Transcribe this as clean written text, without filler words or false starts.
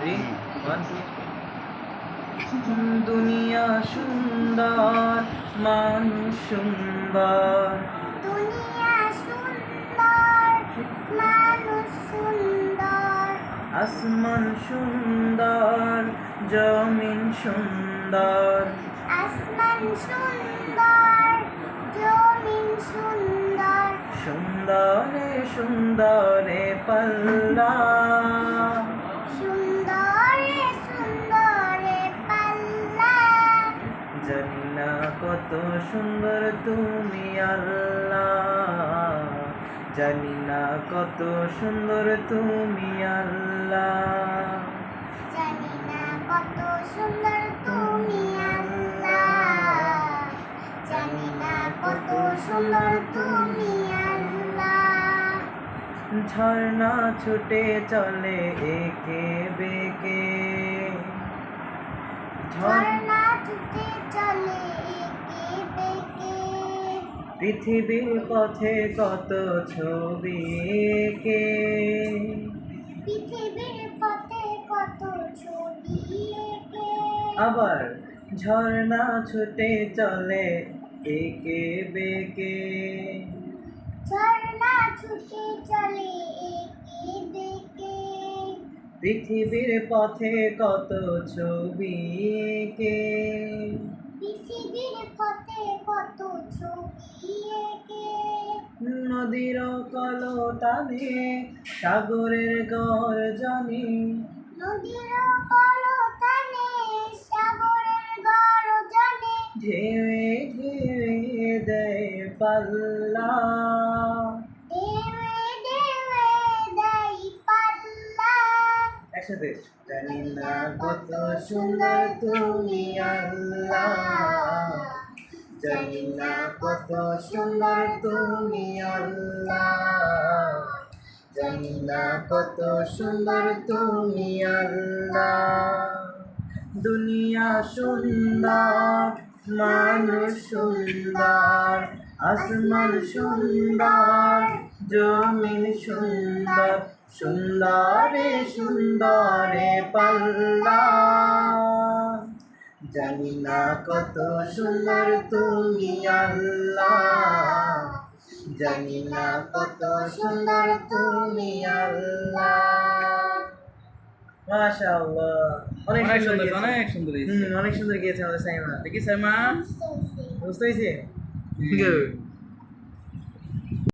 Ready? 1, 2, 3. দুনিয়া সুন্দর, মানুষ সুন্দর, দুনিয়া সুন্দর, মানুষ সুন্দর, আসমান সুন্দর, জমিন সুন্দর, আসমান সুন্দর, জমিন সুন্দর, সুন্দরে সুন্দরে পাল্লা, সুন্দরে সুন্দরে পাল্লা। জানি না কত সুন্দর তুমি আল্লাহ, জানি না কত সুন্দর তুমি আল্লাহ, জানি না কত সুন্দর তুমি আল্লাহ, জানি না কত সুন্দর তুমি আল্লাহ। ঝর্ণা ছুটে চলে একে বেঁকে, ঝর্ণা ছুটে চলে একে বেঁকে, পৃথিবীর পথে কত ছবি এঁকে, পৃথিবীর পথে কত ছবি এঁকে। আবার ঝর্ণা ছুটে চলে একে বেঁকে, ঝর্ণা ছুটে চলে একে বেঁকে, পৃথিবীর পথে কত ছবি এঁকে, পৃথিবীর পথে কত ছবি এঁকে। নদীর কলতানে সাগরের গর্জনে, নদীর কলতানে সাগরের গর্জনে, ঢেউয়ে ঢেউয়ে দেয় পাল্লা, ঢেউয়ে ঢেউয়ে দেয় পাল্লা। একসাথে জানি না কত সুন্দর তুমি আল্লাহ, জানি না কত সুন্দর তুমি আল্লাহ, জানি না কত সুন্দর তুমি আল্লাহ। দুনিয়া সুন্দর, মানুষ সুন্দর, আসমান সুন্দর, জমিন সুন্দর, সুন্দরে সুন্দরে পাল্লা, জানি না কত সুন্দর তুমি আল্লাহ, জানি না কত সুন্দর তুমি আল্লাহ। মাশাআল্লাহ, অনেক সুন্দর, অনেক সুন্দর অনেক সুন্দর গিয়েছে আমাদের সাইমা। দেখি সাইমা বুঝতে পেরেছি। বুঝতে পেরেছি? গুড।